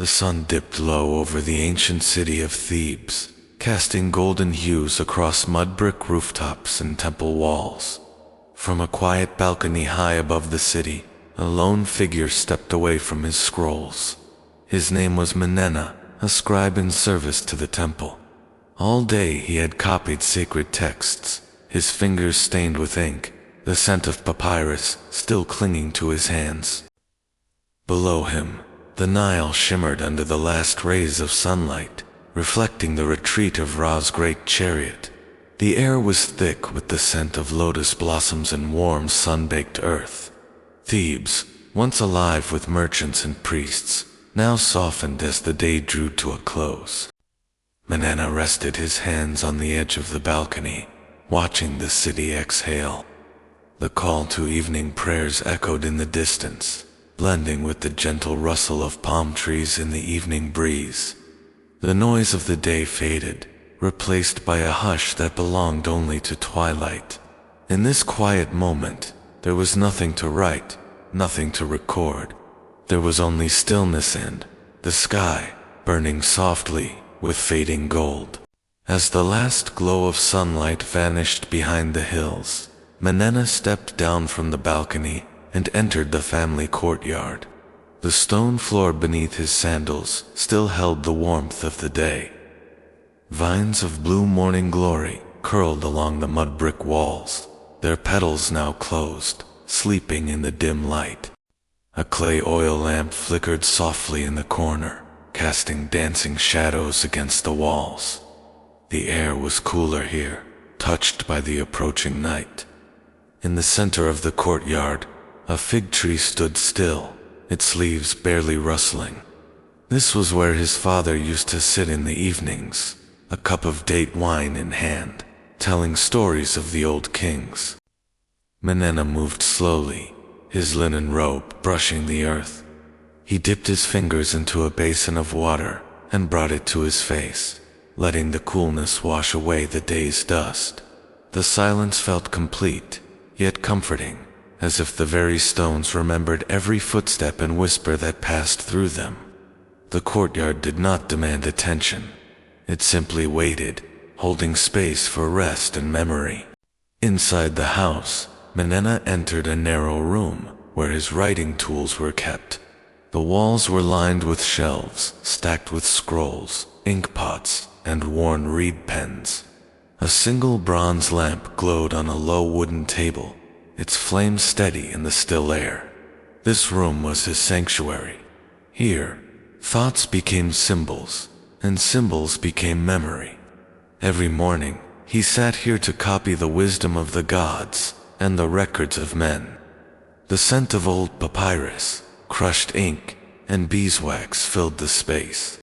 The sun dipped low over the ancient city of Thebes, casting golden hues across mud-brick rooftops and temple walls. From a quiet balcony high above the city, a lone figure stepped away from his scrolls. His name was Menena, a scribe in service to the temple. All day he had copied sacred texts, his fingers stained with ink, the scent of papyrus still clinging to his hands. Below him, the Nile shimmered under the last rays of sunlight, reflecting the retreat of Ra's great chariot. The air was thick with the scent of lotus blossoms and warm sun-baked earth. Thebes, once alive with merchants and priests, now softened as the day drew to a close. Menena rested his hands on the edge of the balcony, watching the city exhale. The call to evening prayers echoed in the distance, blending with the gentle rustle of palm trees in the evening breeze. The noise of the day faded, replaced by a hush that belonged only to twilight. In this quiet moment, there was nothing to write, nothing to record. There was only stillness and the sky, burning softly with fading gold. As the last glow of sunlight vanished behind the hills, Menena stepped down from the balcony and entered the family courtyard. The stone floor beneath his sandals still held the warmth of the day. Vines of blue morning glory curled along the mud-brick walls, their petals now closed, sleeping in the dim light. A clay oil lamp flickered softly in the corner, casting dancing shadows against the walls. The air was cooler here, touched by the approaching night. In the center of the courtyard, a fig tree stood still, its leaves barely rustling. This was where his father used to sit in the evenings, a cup of date wine in hand, telling stories of the old kings. Menena moved slowly, his linen robe brushing the earth. He dipped his fingers into a basin of water and brought it to his face, letting the coolness wash away the day's dust. The silence felt complete, yet comforting, as if the very stones remembered every footstep and whisper that passed through them. The courtyard did not demand attention. It simply waited, holding space for rest and memory. Inside the house, Menena entered a narrow room where his writing tools were kept. The walls were lined with shelves, stacked with scrolls, ink pots, and worn reed pens. A single bronze lamp glowed on a low wooden table, its flame steady in the still air. This room was his sanctuary. Here, thoughts became symbols, and symbols became memory. Every morning, he sat here to copy the wisdom of the gods and the records of men. The scent of old papyrus, crushed ink, and beeswax filled the space.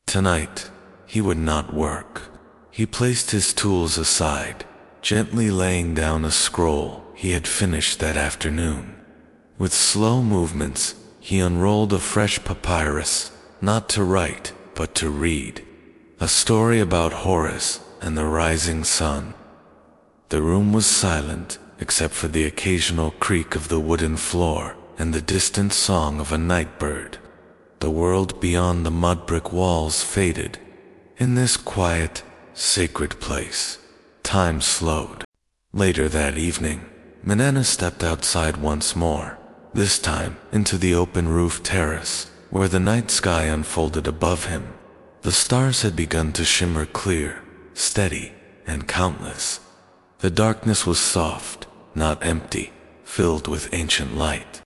Tonight, he would not work. He placed his tools aside, gently laying down a scroll he had finished that afternoon. With slow movements, he unrolled a fresh papyrus, not to write, but to read. A story about Horus and the rising sun. The room was silent, except for the occasional creak of the wooden floor and the distant song of a night bird. The world beyond the mud-brick walls faded. In this quiet, sacred place, time slowed. Later that evening, Menena stepped outside once more, this time into the open roof terrace, where the night sky unfolded above him. The stars had begun to shimmer clear, steady, and countless. The darkness was soft, not empty, filled with ancient light.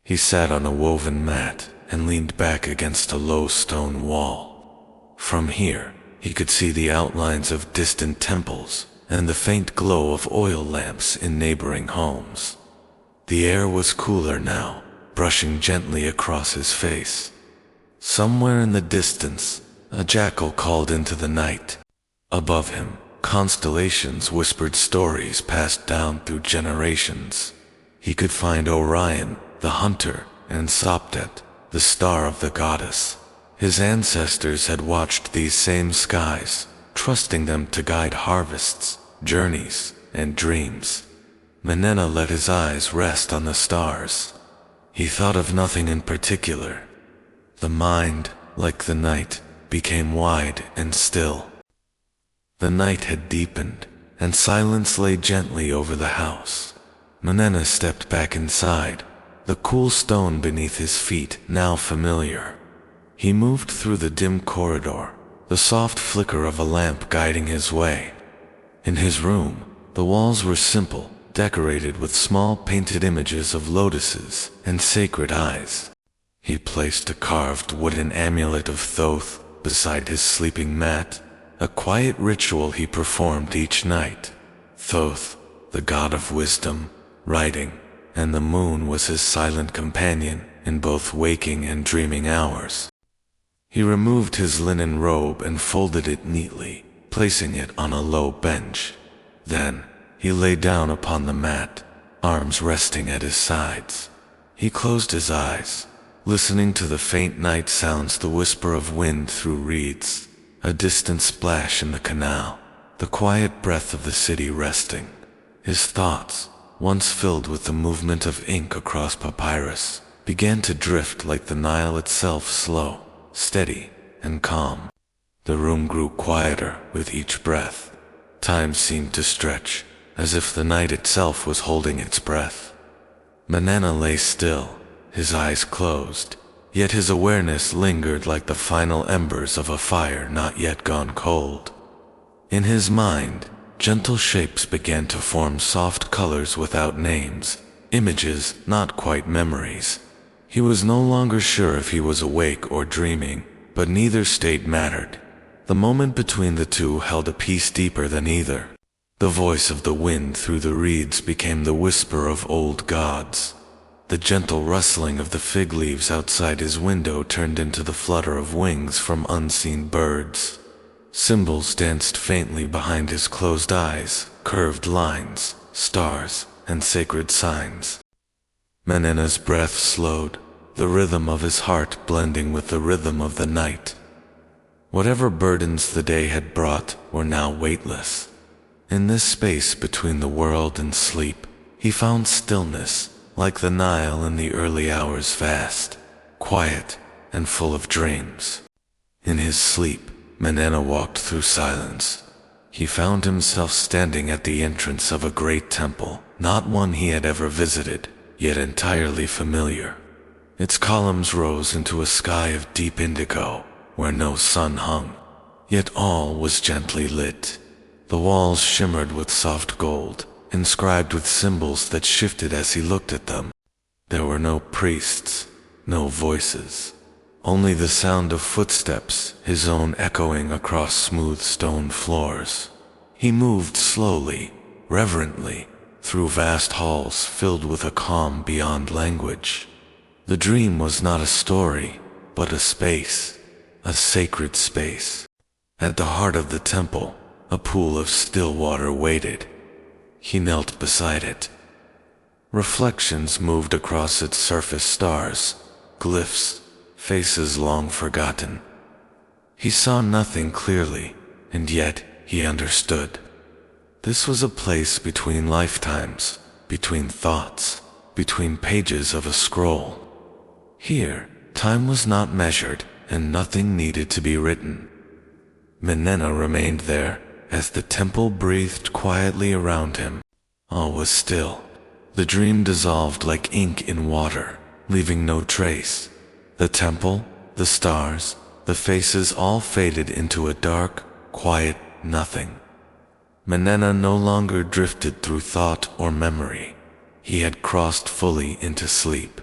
He sat on a woven mat and leaned back against a low stone wall. From here, he could see the outlines of distant temples and the faint glow of oil lamps in neighboring homes. The air was cooler now, brushing gently across his face. Somewhere in the distance, a jackal called into the night. Above him, constellations whispered stories passed down through generations. He could find Orion, the hunter, and Sopdet, the star of the goddess. His ancestors had watched these same skies, trusting them to guide harvests, journeys, and dreams. Menena let his eyes rest on the stars. He thought of nothing in particular. The mind, like the night, became wide and still. The night had deepened, and silence lay gently over the house. Manana stepped back inside, the cool stone beneath his feet now familiar. He moved through the dim corridor, the soft flicker of a lamp guiding his way. In his room, the walls were simple, decorated with small painted images of lotuses and sacred eyes. He placed a carved wooden amulet of Thoth beside his sleeping mat, a quiet ritual he performed each night. Thoth, the god of wisdom, writing, and the moon was his silent companion in both waking and dreaming hours. He removed his linen robe and folded it neatly, placing it on a low bench. Then, he lay down upon the mat, arms resting at his sides. He closed his eyes, listening to the faint night sounds, the whisper of wind through reeds, a distant splash in the canal, the quiet breath of the city resting. His thoughts, once filled with the movement of ink across papyrus, began to drift like the Nile itself, slow, steady, and calm. The room grew quieter with each breath. Time seemed to stretch, as if the night itself was holding its breath. Manana lay still, his eyes closed, yet his awareness lingered like the final embers of a fire not yet gone cold. In his mind, gentle shapes began to form, soft colors without names, images not quite memories. He was no longer sure if he was awake or dreaming, but neither state mattered. The moment between the two held a peace deeper than either. The voice of the wind through the reeds became the whisper of old gods. The gentle rustling of the fig leaves outside his window turned into the flutter of wings from unseen birds. Symbols danced faintly behind his closed eyes, curved lines, stars, and sacred signs. Manana's breath slowed, the rhythm of his heart blending with the rhythm of the night. Whatever burdens the day had brought were now weightless. In this space between the world and sleep, he found stillness, like the Nile in the early hours, vast, quiet, and full of dreams. In his sleep, Manana walked through silence. He found himself standing at the entrance of a great temple, not one he had ever visited, yet entirely familiar. Its columns rose into a sky of deep indigo, where no sun hung, yet all was gently lit. The walls shimmered with soft gold, inscribed with symbols that shifted as he looked at them. There were no priests, no voices, only the sound of footsteps, his own echoing across smooth stone floors. He moved slowly, reverently, through vast halls filled with a calm beyond language. The dream was not a story, but a space, a sacred space. At the heart of the temple, a pool of still water waited. He knelt beside it. Reflections moved across its surface, stars, glyphs, faces long forgotten. He saw nothing clearly, and yet he understood. This was a place between lifetimes, between thoughts, between pages of a scroll. Here, time was not measured, and nothing needed to be written. Manana remained there, as the temple breathed quietly around him. All was still. The dream dissolved like ink in water, leaving no trace. The temple, the stars, the faces all faded into a dark, quiet nothing. Manana no longer drifted through thought or memory. He had crossed fully into sleep.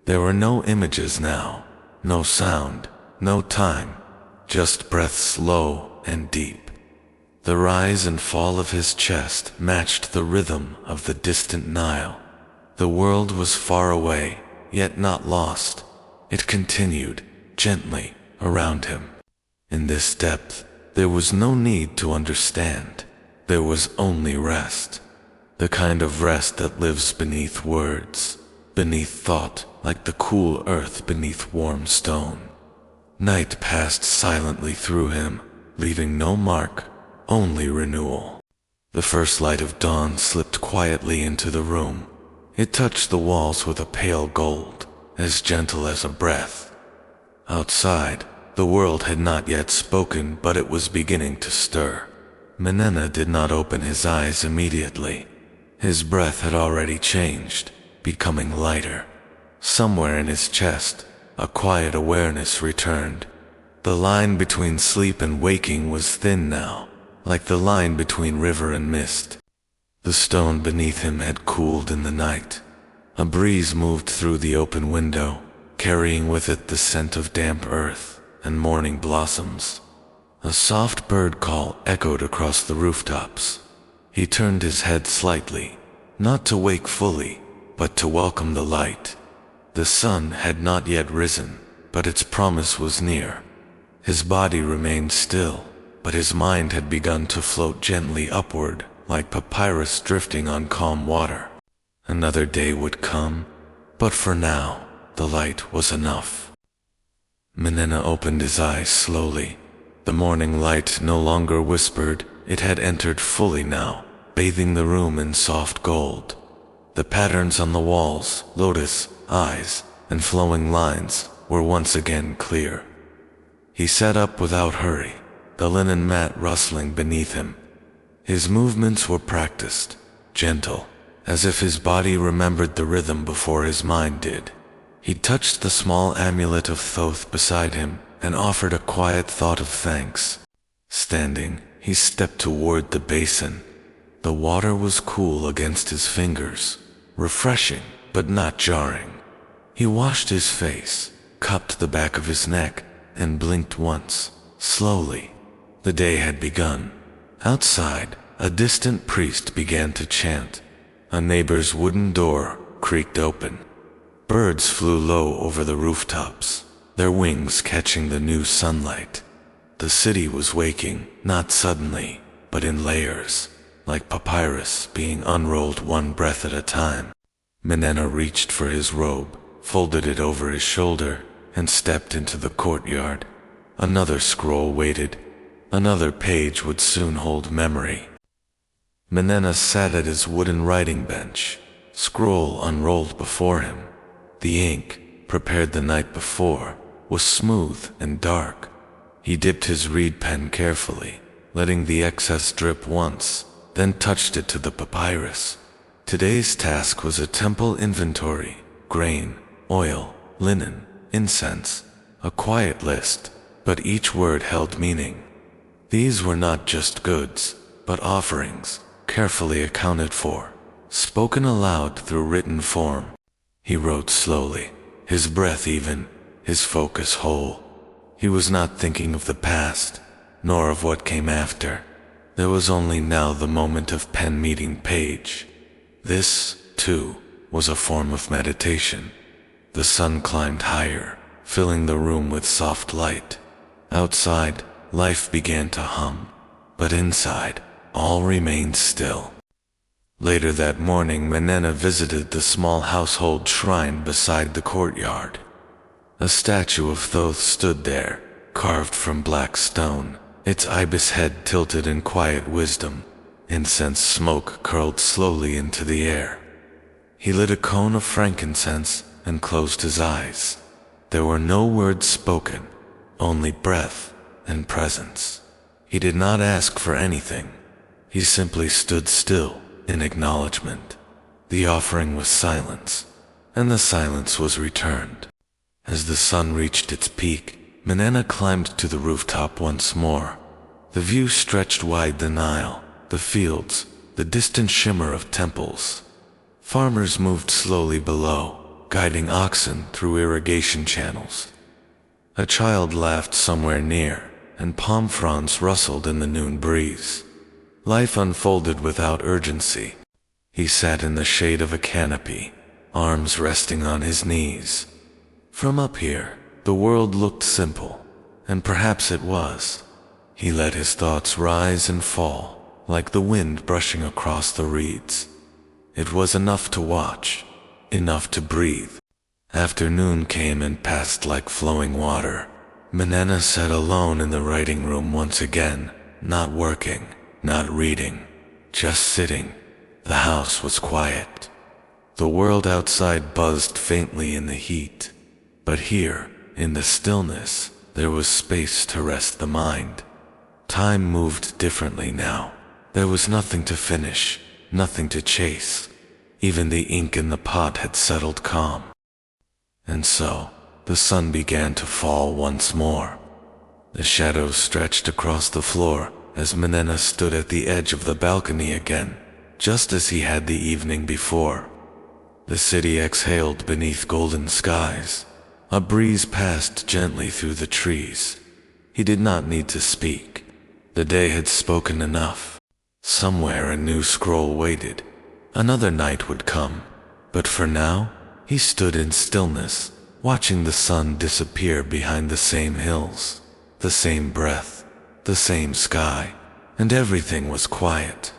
There were no images now, no sound, no time, just breaths low and deep. The rise and fall of his chest matched the rhythm of the distant Nile. The world was far away, yet not lost. It continued, gently, around him. In this depth, there was no need to understand. There was only rest. The kind of rest that lives beneath words, beneath thought, like the cool earth beneath warm stone. Night passed silently through him, leaving no mark, only renewal. The first light of dawn slipped quietly into the room. It touched the walls with a pale gold, as gentle as a breath. Outside, The world had not yet spoken, but it was beginning to stir. Menena did not open his eyes immediately. His breath had already changed, becoming lighter. Somewhere in his chest, a quiet awareness returned. The line between sleep and waking was thin now, like the line between river and mist. The stone beneath him had cooled in the night. A breeze moved through the open window, carrying with it the scent of damp earth and morning blossoms. A soft bird call echoed across the rooftops. He turned his head slightly, not to wake fully, but to welcome the light. The sun had not yet risen, but its promise was near. His body remained still, but his mind had begun to float gently upward, like papyrus drifting on calm water. Another day would come, but for now, the light was enough. Menena opened his eyes slowly. The morning light no longer whispered, it had entered fully now, bathing the room in soft gold. The patterns on the walls, lotus, eyes, and flowing lines, were once again clear. He sat up without hurry, the linen mat rustling beneath him. His movements were practiced, gentle, as if his body remembered the rhythm before his mind did. He touched the small amulet of Thoth beside him and offered a quiet thought of thanks. Standing, he stepped toward the basin. The water was cool against his fingers, refreshing but not jarring. He washed his face, cupped the back of his neck, and blinked once, slowly. The day had begun. Outside, a distant priest began to chant. A neighbor's wooden door creaked open. Birds flew low over the rooftops, their wings catching the new sunlight. The city was waking, not suddenly, but in layers, like papyrus being unrolled one breath at a time. Menena reached for his robe, folded it over his shoulder, and stepped into the courtyard. Another scroll waited. Another page would soon hold memory. Menena sat at his wooden writing bench, scroll unrolled before him. The ink, prepared the night before, was smooth and dark. He dipped his reed pen carefully, letting the excess drip once, then touched it to the papyrus. Today's task was a temple inventory: grain, oil, linen, incense, a quiet list, but each word held meaning. These were not just goods, but offerings, carefully accounted for, spoken aloud through written form. He wrote slowly, his breath even, his focus whole. He was not thinking of the past, nor of what came after. There was only now the moment of pen meeting page. This, too, was a form of meditation. The sun climbed higher, filling the room with soft light. Outside, life began to hum, but inside, all remained still. Later that morning, Menena visited the small household shrine beside the courtyard. A statue of Thoth stood there, carved from black stone, its ibis head tilted in quiet wisdom. Incense smoke curled slowly into the air. He lit a cone of frankincense and closed his eyes. There were no words spoken, only breath and presence. He did not ask for anything. He simply stood still in acknowledgement. The offering was silence, and the silence was returned. As the sun reached its peak, Menena climbed to the rooftop once more. The view stretched wide: the Nile, the fields, the distant shimmer of temples. Farmers moved slowly below, guiding oxen through irrigation channels. A child laughed somewhere near, and palm fronds rustled in the noon breeze. Life unfolded without urgency. He sat in the shade of a canopy, arms resting on his knees. From up here, the world looked simple, and perhaps it was. He let his thoughts rise and fall, like the wind brushing across the reeds. It was enough to watch, enough to breathe. Afternoon came and passed like flowing water. Menena sat alone in the writing room once again, not working, not reading, just sitting. The house was quiet. The world outside buzzed faintly in the heat. But here, in the stillness, There was space to rest the mind. Time moved differently now. There was nothing to finish, nothing to chase. Even the ink in the pot had settled calm. And so, the sun began to fall once more. The shadows stretched across the floor as Manena stood at the edge of the balcony again, just as he had the evening before. The city exhaled beneath golden skies. A breeze passed gently through the trees. He did not need to speak. The day had spoken enough. Somewhere a new scroll waited. Another night would come. But for now, he stood in stillness, watching the sun disappear behind the same hills, the same breath, the same sky, and everything was quiet.